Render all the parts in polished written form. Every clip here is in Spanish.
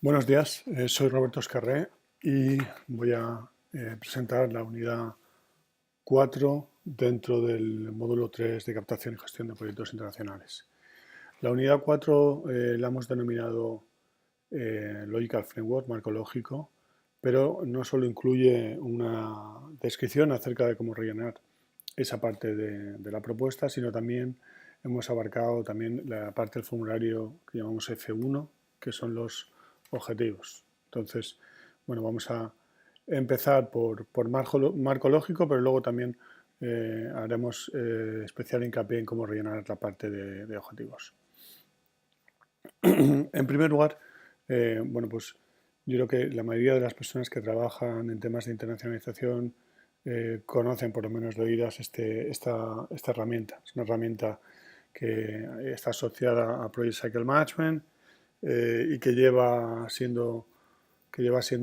Buenos días, soy Roberto Escarré y voy a presentar la unidad 4 dentro del módulo 3 de captación y gestión de proyectos internacionales. La unidad 4 la hemos denominado Logical Framework, marco lógico, pero no solo incluye una descripción acerca de cómo rellenar esa parte de la propuesta, sino también hemos abarcado también la parte del formulario que llamamos F1, que son los objetivos. Entonces, bueno, vamos a empezar por marco lógico, pero luego también haremos especial hincapié en cómo rellenar la parte de objetivos. En primer lugar, bueno, pues yo creo que la mayoría de las personas que trabajan en temas de internacionalización conocen por lo menos de oídas esta herramienta. Es una herramienta que está asociada a Project Cycle Management y que lleva siendo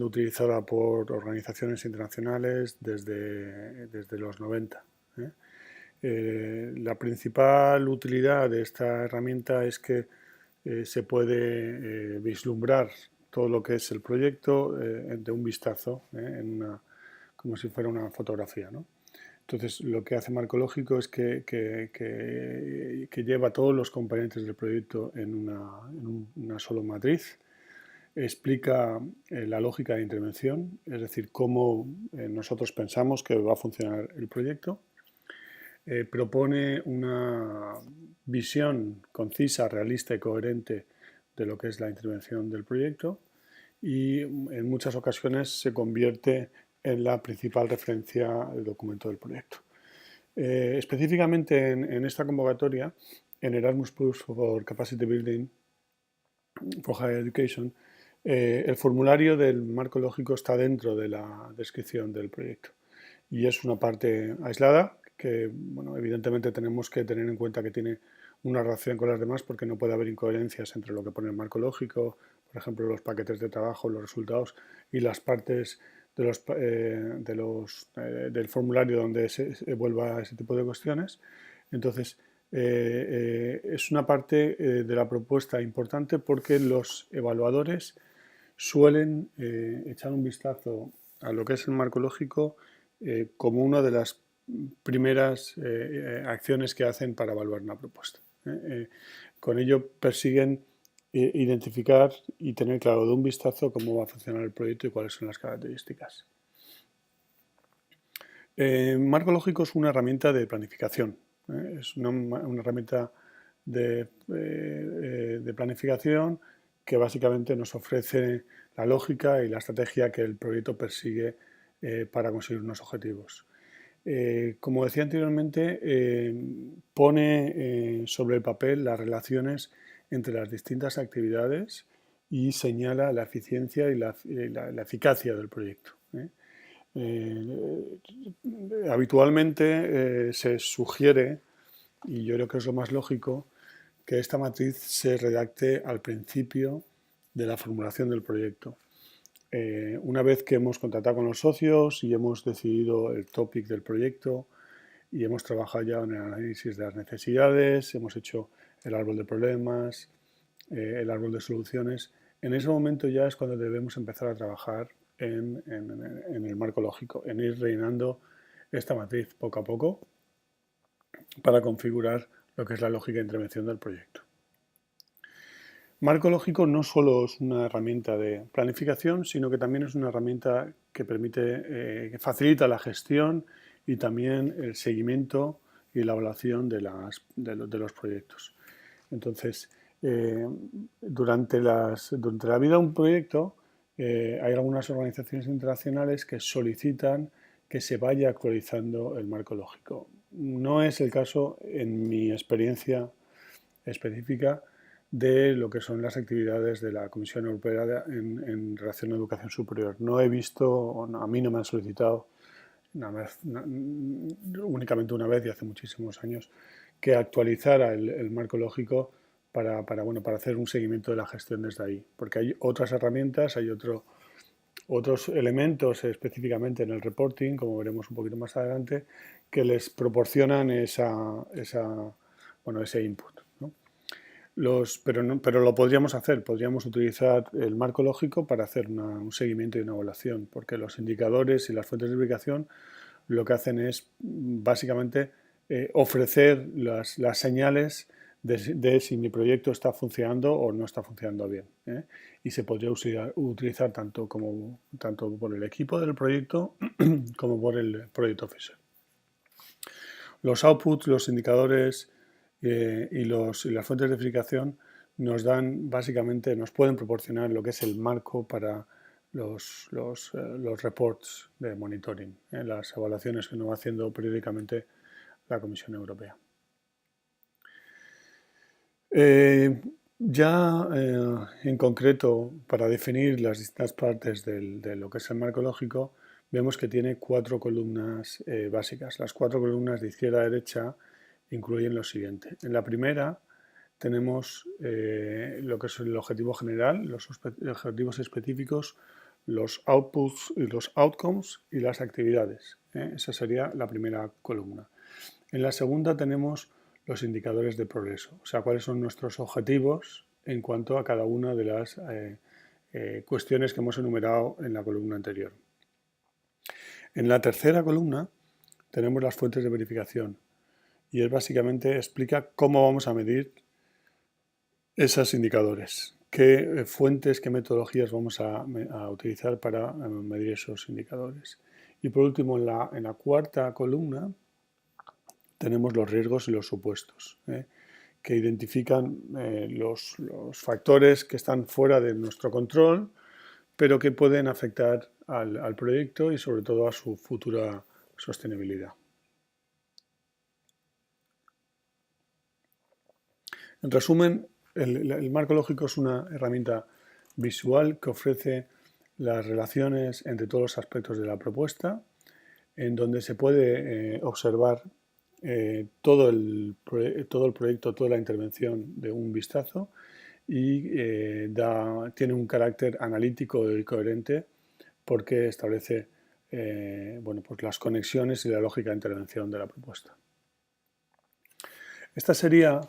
utilizada por organizaciones internacionales desde los 90. ¿eh? La principal utilidad de esta herramienta es que se puede vislumbrar todo lo que es el proyecto de un vistazo, como si fuera una fotografía, ¿no? Entonces, lo que hace Marco Lógico es que lleva todos los componentes del proyecto en una sola matriz, explica la lógica de intervención, es decir, cómo nosotros pensamos que va a funcionar el proyecto, propone una visión concisa, realista y coherente de lo que es la intervención del proyecto y en muchas ocasiones se convierte en la principal referencia del documento del proyecto. Específicamente en esta convocatoria, en Erasmus Plus for Capacity Building for Higher Education, el formulario del marco lógico está dentro de la descripción del proyecto y es una parte aislada que, bueno, evidentemente tenemos que tener en cuenta que tiene una relación con las demás porque no puede haber incoherencias entre lo que pone el marco lógico, por ejemplo, los paquetes de trabajo, los resultados y las partes del formulario donde se vuelva ese tipo de cuestiones. Entonces, es una parte de la propuesta importante porque los evaluadores suelen echar un vistazo a lo que es el marco lógico como una de las primeras acciones que hacen para evaluar una propuesta. Con ello persiguen identificar y tener claro de un vistazo cómo va a funcionar el proyecto y cuáles son las características. Marco lógico es una herramienta de planificación. Es una herramienta de planificación que básicamente nos ofrece la lógica y la estrategia que el proyecto persigue para conseguir unos objetivos. Como decía anteriormente, pone sobre el papel las relaciones entre las distintas actividades y señala la eficiencia y la eficacia del proyecto. Habitualmente se sugiere, y yo creo que es lo más lógico, que esta matriz se redacte al principio de la formulación del proyecto. Una vez que hemos contactado con los socios y hemos decidido el topic del proyecto y hemos trabajado ya en el análisis de las necesidades, hemos hecho el árbol de problemas, el árbol de soluciones, en ese momento ya es cuando debemos empezar a trabajar en el marco lógico, en ir rellenando esta matriz poco a poco para configurar lo que es la lógica de intervención del proyecto. Marco lógico no solo es una herramienta de planificación, sino que también es una herramienta que permite, que facilita la gestión y también el seguimiento y la evaluación de los proyectos. Entonces, durante la vida de un proyecto, hay algunas organizaciones internacionales que solicitan que se vaya actualizando el marco lógico. No es el caso, en mi experiencia específica, de lo que son las actividades de la Comisión Europea en relación a educación superior. No he visto, a mí no me han solicitado, únicamente una vez y hace muchísimos años, que actualizara el marco lógico para hacer un seguimiento de la gestión desde ahí. Porque hay otras herramientas, hay otros elementos específicamente en el reporting, como veremos un poquito más adelante, que les proporcionan ese input, ¿no? pero lo podríamos hacer, podríamos utilizar el marco lógico para hacer un seguimiento y una evaluación, porque los indicadores y las fuentes de verificación lo que hacen es básicamente ofrecer las señales de si mi proyecto está funcionando o no está funcionando bien, ¿eh? Y se podría utilizar tanto por el equipo del proyecto como por el Project Officer. Los outputs, los indicadores y las fuentes de verificación nos pueden proporcionar lo que es el marco para los reports de monitoring, las evaluaciones que nos va haciendo periódicamente la Comisión Europea. En concreto, para definir las distintas partes de lo que es el marco lógico, vemos que tiene 4 columnas básicas. Las 4 columnas de izquierda a derecha incluyen lo siguiente. En la primera tenemos lo que es el objetivo general, los objetivos específicos, los outputs y los outcomes y las actividades. Esa sería la primera columna. En la segunda tenemos los indicadores de progreso, o sea, cuáles son nuestros objetivos en cuanto a cada una de las cuestiones que hemos enumerado en la columna anterior. En la tercera columna tenemos las fuentes de verificación y es básicamente explica cómo vamos a medir esos indicadores, qué fuentes, qué metodologías vamos a utilizar para medir esos indicadores. Y por último, en la cuarta columna tenemos los riesgos y los supuestos, que identifican los factores que están fuera de nuestro control, pero que pueden afectar al proyecto y sobre todo a su futura sostenibilidad. En resumen, el marco lógico es una herramienta visual que ofrece las relaciones entre todos los aspectos de la propuesta, en donde se puede observar todo el proyecto, toda la intervención de un vistazo y tiene un carácter analítico y coherente porque establece pues las conexiones y la lógica de intervención de la propuesta. Esta sería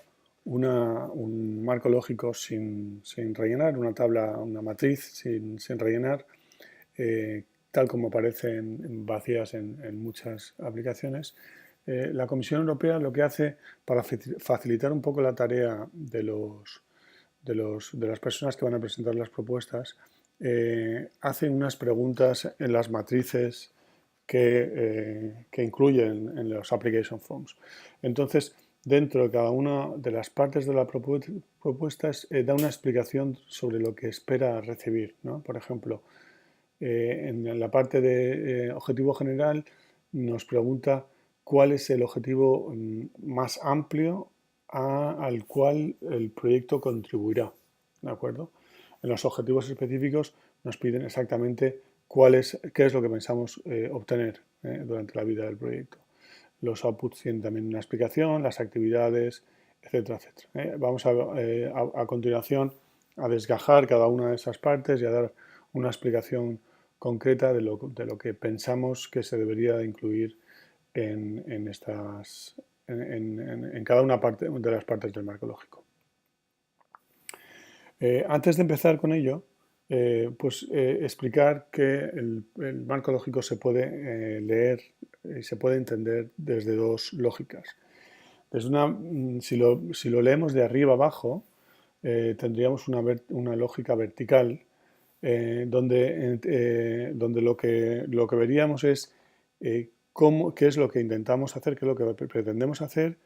un marco lógico sin rellenar, una tabla, una matriz sin rellenar, tal como aparecen vacías en muchas aplicaciones. La Comisión Europea lo que hace para facilitar un poco la tarea de las personas que van a presentar las propuestas, hace unas preguntas en las matrices que incluyen en los application forms. Entonces, dentro de cada una de las partes de la propuesta da una explicación sobre lo que espera recibir, ¿no? Por ejemplo, en la parte de objetivo general nos pregunta cuál es el objetivo más amplio al cual el proyecto contribuirá, ¿de acuerdo? En los objetivos específicos nos piden exactamente qué es lo que pensamos obtener durante la vida del proyecto. Los outputs tienen también una explicación, las actividades, etcétera, etcétera. Vamos a continuación a desgajar cada una de esas partes y a dar una explicación concreta de lo que pensamos que se debería incluir en cada una de las partes del marco lógico. Antes de empezar con ello, explicar que el marco lógico se puede leer y se puede entender desde dos lógicas. Si lo leemos de arriba abajo, tendríamos una lógica vertical donde lo que veríamos es qué es lo que intentamos hacer, qué es lo que pretendemos hacer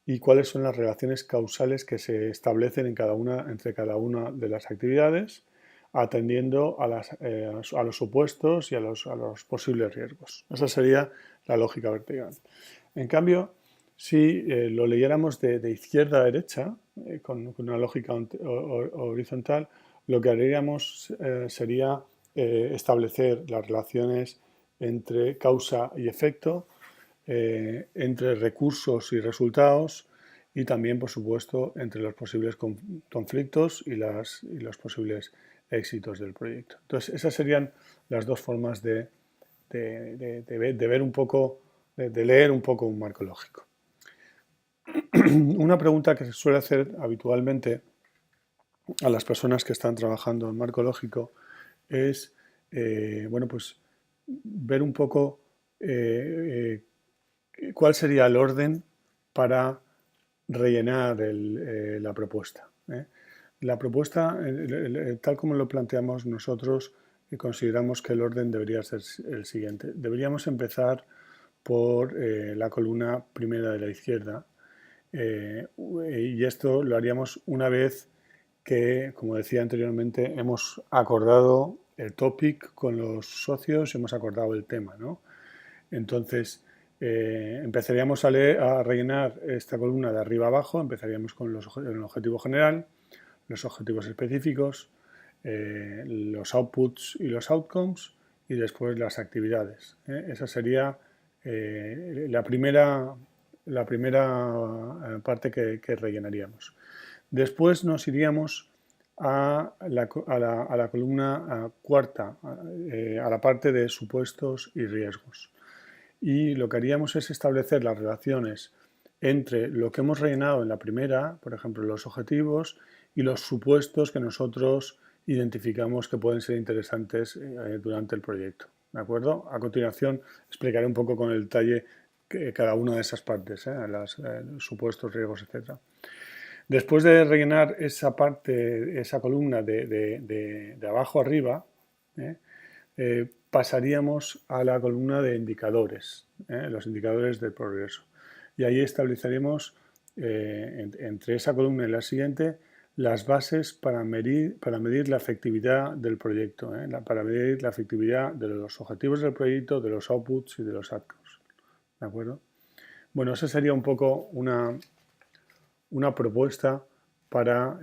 y cuáles son las relaciones causales que se establecen entre cada una de las actividades, atendiendo a los supuestos y a los posibles riesgos. Esa sería la lógica vertical. En cambio, si lo leyéramos de izquierda a derecha, con una lógica horizontal, lo que haríamos sería establecer las relaciones entre causa y efecto, entre recursos y resultados y también, por supuesto, entre los posibles conflictos y los posibles éxitos del proyecto. Entonces, esas serían las dos formas de ver un poco, de leer un poco un marco lógico. Una pregunta que se suele hacer habitualmente a las personas que están trabajando en marco lógico es bueno, pues ver un poco cuál sería el orden para rellenar la propuesta. La propuesta, tal como lo planteamos nosotros, consideramos que el orden debería ser el siguiente. Deberíamos empezar por la columna primera de la izquierda, y esto lo haríamos una vez que, como decía anteriormente, hemos acordado el topic con los socios, hemos acordado el tema, ¿no? Entonces, empezaríamos a rellenar esta columna de arriba abajo, empezaríamos con el objetivo general, los objetivos específicos, los outputs y los outcomes, y después las actividades. Esa sería la primera parte que rellenaríamos. Después nos iríamos a la columna cuarta, a la parte de supuestos y riesgos. Y lo que haríamos es establecer las relaciones entre lo que hemos rellenado en la primera, por ejemplo, los objetivos, y los supuestos que nosotros identificamos que pueden ser interesantes durante el proyecto. ¿De acuerdo? A continuación explicaré un poco con el detalle cada una de esas partes, los supuestos, riesgos, etc. Después de rellenar esa parte, esa columna de abajo arriba, pasaríamos a la columna de indicadores, los indicadores del progreso. Y ahí estableceremos entre esa columna y la siguiente las bases para medir la efectividad del proyecto, para medir la efectividad de los objetivos del proyecto, de los outputs y de los outcomes. ¿De acuerdo? Bueno, esa sería un poco una propuesta para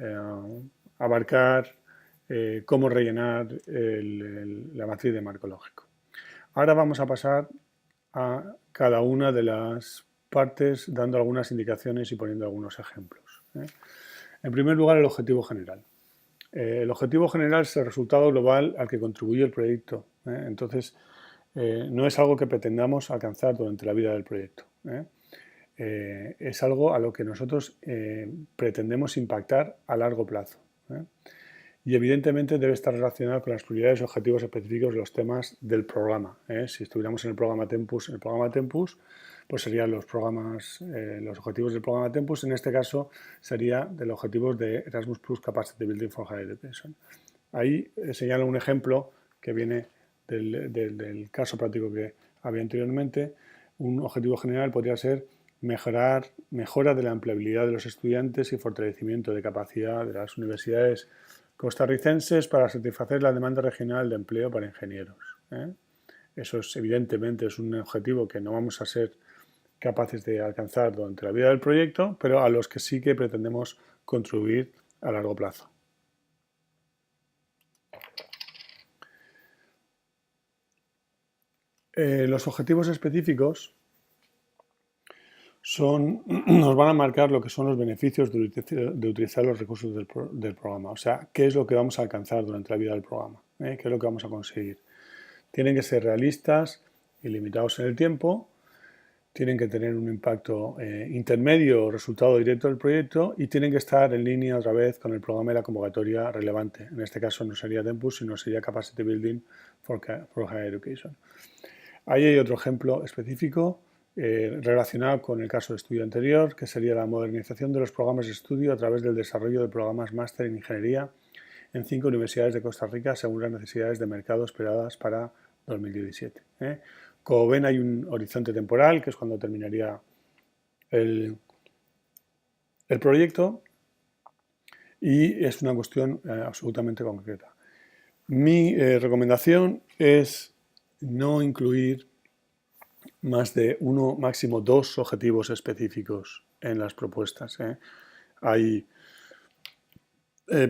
abarcar cómo rellenar la matriz de marco lógico. Ahora vamos a pasar a cada una de las partes dando algunas indicaciones y poniendo algunos ejemplos. En primer lugar, el objetivo general. El objetivo general es el resultado global al que contribuye el proyecto. Entonces, no es algo que pretendamos alcanzar durante la vida del proyecto. Es algo a lo que nosotros pretendemos impactar a largo plazo. Y evidentemente debe estar relacionado con las prioridades y objetivos específicos de los temas del programa. Si estuviéramos en el programa Tempus, pues serían los objetivos del programa Tempus. En este caso sería de los objetivos de Erasmus Plus Capacity Building for Higher Education. Ahí señalo un ejemplo que viene del caso práctico que había anteriormente. Un objetivo general podría ser mejora de la empleabilidad de los estudiantes y fortalecimiento de capacidad de las universidades costarricenses para satisfacer la demanda regional de empleo para ingenieros. Eso evidentemente es un objetivo que no vamos a ser capaces de alcanzar durante la vida del proyecto, pero a los que sí que pretendemos contribuir a largo plazo. Los objetivos específicos nos van a marcar lo que son los beneficios de utilizar los recursos del programa. O sea, qué es lo que vamos a alcanzar durante la vida del programa, qué es lo que vamos a conseguir. Tienen que ser realistas y limitados en el tiempo, tienen que tener un impacto intermedio o resultado directo del proyecto y tienen que estar en línea otra vez con el programa y la convocatoria relevante. En este caso no sería Tempus, sino sería Capacity Building for Higher Education. Ahí hay otro ejemplo específico relacionado con el caso de estudio anterior, que sería la modernización de los programas de estudio a través del desarrollo de programas máster en ingeniería en 5 universidades de Costa Rica según las necesidades de mercado esperadas para 2017. Como ven, hay un horizonte temporal, que es cuando terminaría el proyecto, y es una cuestión absolutamente concreta. Mi recomendación es no incluir más de uno, máximo 2 objetivos específicos en las propuestas. Hay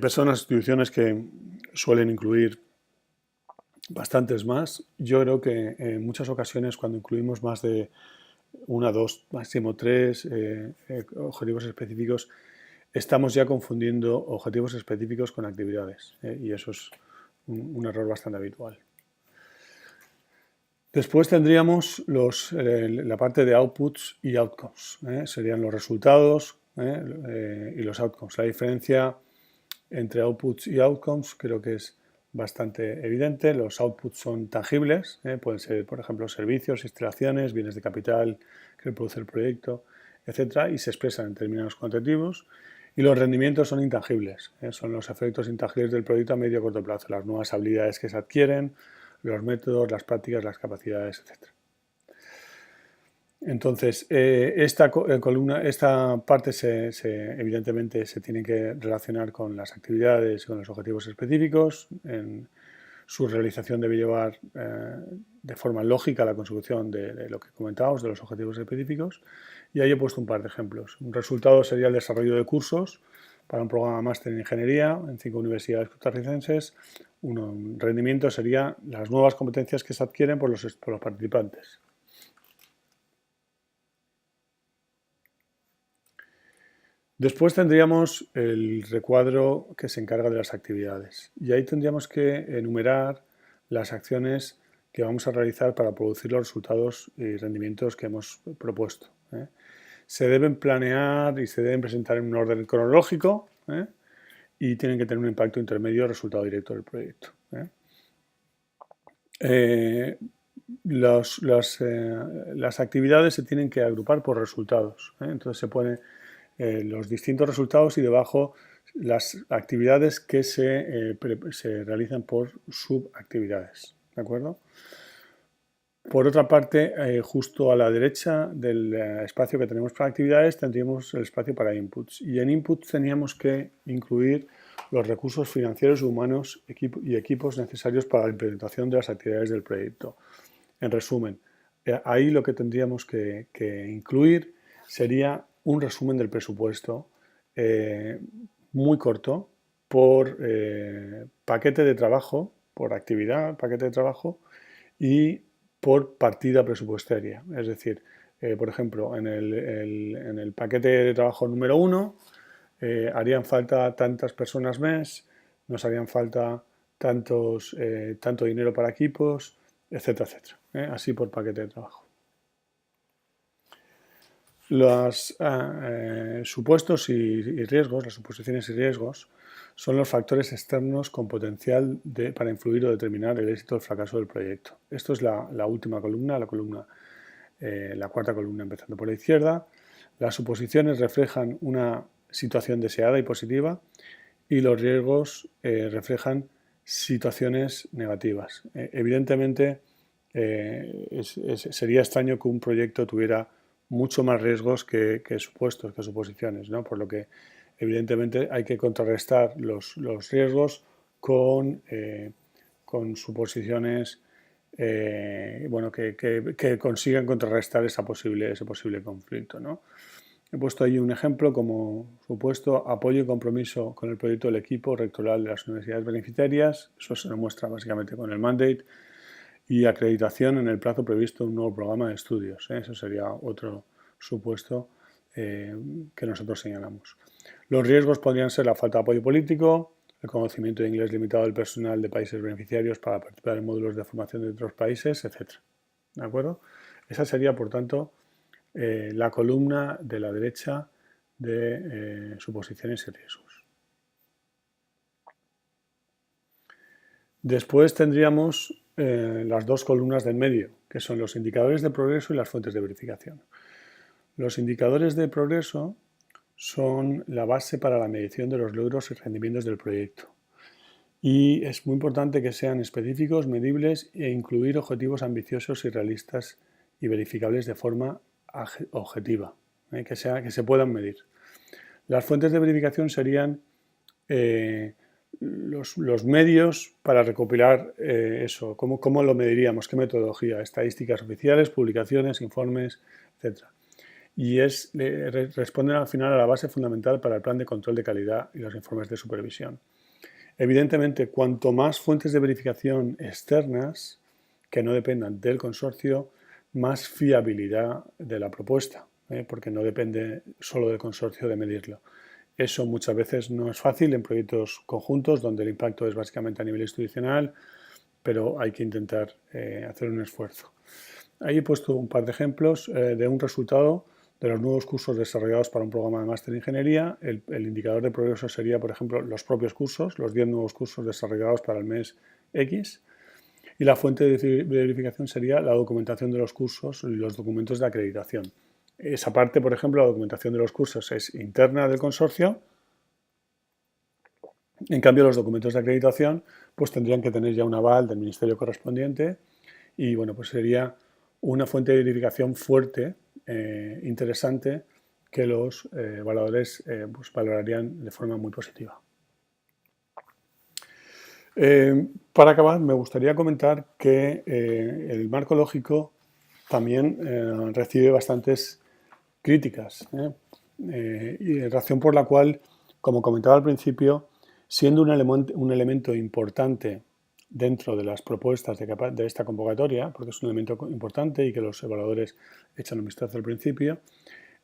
personas, instituciones que suelen incluir bastantes más. Yo creo que en muchas ocasiones cuando incluimos más de 1, 2, máximo 3 objetivos específicos, estamos ya confundiendo objetivos específicos con actividades, y eso es un error bastante habitual. Después tendríamos la parte de outputs y outcomes. Serían los resultados y los outcomes. La diferencia entre outputs y outcomes creo que es bastante evidente. Los outputs son tangibles, pueden ser, por ejemplo, servicios, instalaciones, bienes de capital que produce el proyecto, etcétera, y se expresan en términos cuantitativos. Y los rendimientos son intangibles, son los efectos intangibles del proyecto a medio y corto plazo, las nuevas habilidades que se adquieren, los métodos, las prácticas, las capacidades, etcétera. Entonces, esta parte evidentemente se tiene que relacionar con las actividades y con los objetivos específicos. En su realización debe llevar de forma lógica la consecución de lo que comentábamos, de los objetivos específicos. Y ahí he puesto un par de ejemplos. Un resultado sería el desarrollo de cursos para un programa máster en ingeniería en 5 universidades costarricenses. Un rendimiento sería las nuevas competencias que se adquieren por los participantes. Después tendríamos el recuadro que se encarga de las actividades y ahí tendríamos que enumerar las acciones que vamos a realizar para producir los resultados y rendimientos que hemos propuesto. Se deben planear y se deben presentar en un orden cronológico y tienen que tener un impacto intermedio o resultado directo del proyecto. Las actividades se tienen que agrupar por resultados. Entonces se pone los distintos resultados y debajo las actividades que se realizan por subactividades. ¿De acuerdo? Por otra parte, justo a la derecha del espacio que tenemos para actividades tendríamos el espacio para inputs. Y en inputs teníamos que incluir los recursos financieros, humanos y equipos necesarios para la implementación de las actividades del proyecto. En resumen, ahí lo que tendríamos que incluir sería un resumen del presupuesto muy corto por paquete de trabajo, por actividad, paquete de trabajo y por partida presupuestaria. Es decir, por ejemplo, en el paquete de trabajo número 1 harían falta tantas personas mes, nos harían falta tanto dinero para equipos, etcétera, etcétera. Así por paquete de trabajo. Los supuestos y riesgos, las suposiciones y riesgos, son los factores externos con potencial para influir o determinar el éxito o el fracaso del proyecto. Esto es la última columna, la cuarta columna empezando por la izquierda. Las suposiciones reflejan una situación deseada y positiva y los riesgos reflejan situaciones negativas. Evidentemente, sería extraño que un proyecto tuviera mucho más riesgos que supuestos, que suposiciones, ¿no? Por lo que evidentemente hay que contrarrestar los riesgos con suposiciones que consigan contrarrestar ese posible conflicto, ¿no? He puesto ahí un ejemplo como supuesto apoyo y compromiso con el proyecto del equipo rectoral de las universidades beneficiarias. Eso se demuestra básicamente con el mandate y acreditación en el plazo previsto en un nuevo programa de estudios. Eso sería otro supuesto que nosotros señalamos. Los riesgos podrían ser la falta de apoyo político, el conocimiento de inglés limitado del personal de países beneficiarios para participar en módulos de formación de otros países, etc. ¿De acuerdo? Esa sería, por tanto, la columna de la derecha de suposiciones y riesgos. Después tendríamos las dos columnas del medio, que son los indicadores de progreso y las fuentes de verificación. Los indicadores de progreso son la base para la medición de los logros y rendimientos del proyecto. Y es muy importante que sean específicos, medibles e incluir objetivos ambiciosos y realistas y verificables de forma objetiva, que se puedan medir. Las fuentes de verificación serían los medios para recopilar eso, cómo lo mediríamos, qué metodología, estadísticas oficiales, publicaciones, informes, etc. Y responden al final a la base fundamental para el plan de control de calidad y los informes de supervisión. Evidentemente, cuanto más fuentes de verificación externas que no dependan del consorcio, más fiabilidad de la propuesta, porque no depende solo del consorcio de medirlo. Eso muchas veces no es fácil en proyectos conjuntos donde el impacto es básicamente a nivel institucional, pero hay que intentar hacer un esfuerzo. Ahí he puesto un par de ejemplos de un resultado de los nuevos cursos desarrollados para un programa de máster de ingeniería. El indicador de progreso sería, por ejemplo, los propios cursos, los 10 nuevos cursos desarrollados para el mes X. Y la fuente de verificación sería la documentación de los cursos y los documentos de acreditación. Esa parte, por ejemplo, la documentación de los cursos es interna del consorcio. En cambio, los documentos de acreditación pues tendrían que tener ya un aval del ministerio correspondiente y bueno, pues sería una fuente de verificación fuerte, interesante, que los evaluadores pues valorarían de forma muy positiva. Para acabar, me gustaría comentar que el marco lógico también recibe bastantes críticas, y razón por la cual, como comentaba al principio, siendo un elemento importante dentro de las propuestas de esta convocatoria, porque es un elemento importante y que los evaluadores echan un vistazo al principio,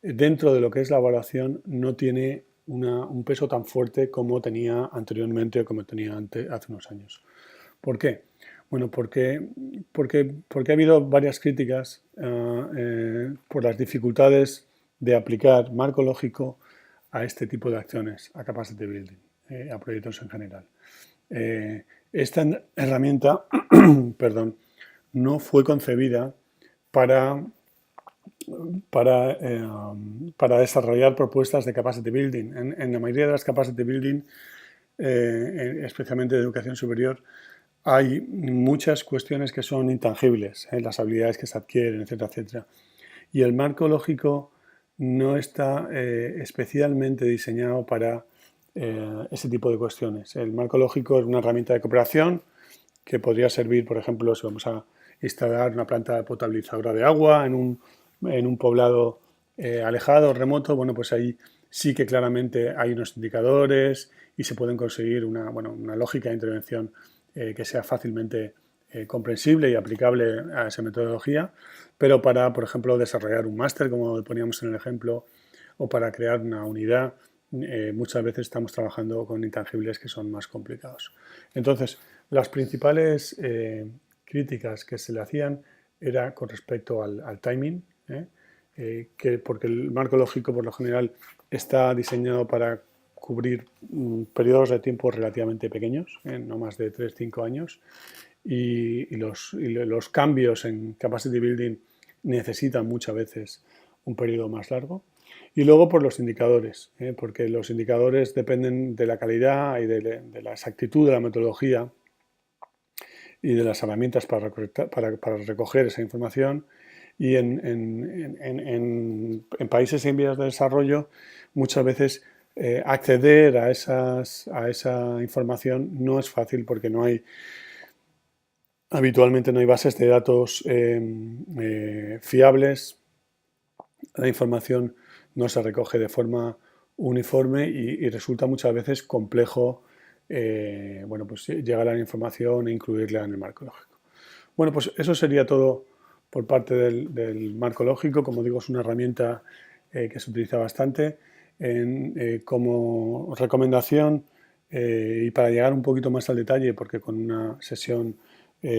dentro de lo que es la evaluación no tiene un peso tan fuerte como tenía anteriormente o como tenía hace unos años. ¿Por qué? Bueno, porque ha habido varias críticas por las dificultades de aplicar marco lógico a este tipo de acciones, a capacity building, a proyectos en general. Esta herramienta perdón, no fue concebida para desarrollar propuestas de capacity building. En la mayoría de las capacity building, especialmente de educación superior, hay muchas cuestiones que son intangibles, las habilidades que se adquieren, etcétera, etcétera. Y el marco lógico no está especialmente diseñado para ese tipo de cuestiones. El marco lógico es una herramienta de cooperación que podría servir, por ejemplo, si vamos a instalar una planta potabilizadora de agua en un poblado alejado, remoto. Bueno, pues ahí sí que claramente hay unos indicadores y se pueden conseguir una lógica de intervención que sea fácilmente comprensible y aplicable a esa metodología, pero para, por ejemplo, desarrollar un máster, como poníamos en el ejemplo, o para crear una unidad, muchas veces estamos trabajando con intangibles que son más complicados. Entonces, las principales críticas que se le hacían era con respecto al timing, porque el marco lógico por lo general está diseñado para cubrir periodos de tiempo relativamente pequeños, no más de 3-5 años, y los cambios en capacity building necesitan muchas veces un periodo más largo. Y luego por los indicadores, porque los indicadores dependen de la calidad y de la exactitud de la metodología y de las herramientas para recoger esa información. Y en países en vías de desarrollo muchas veces acceder a esa información no es fácil porque habitualmente no hay bases de datos fiables. La información no se recoge de forma uniforme y resulta muchas veces complejo pues llegar a la información e incluirla en el marco lógico. Bueno, pues eso sería todo por parte del marco lógico. Como digo, es una herramienta que se utiliza bastante como recomendación y para llegar un poquito más al detalle, porque con una sesión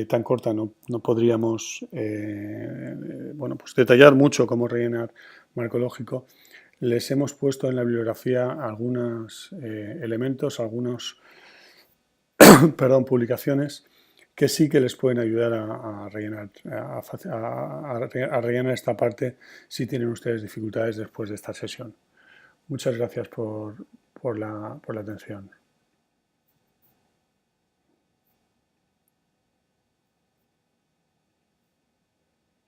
tan corta no podríamos pues detallar mucho cómo rellenar marco lógico. Les hemos puesto en la bibliografía algunos elementos, publicaciones que sí que les pueden ayudar a rellenar esta parte si tienen ustedes dificultades después de esta sesión. Muchas gracias por la atención.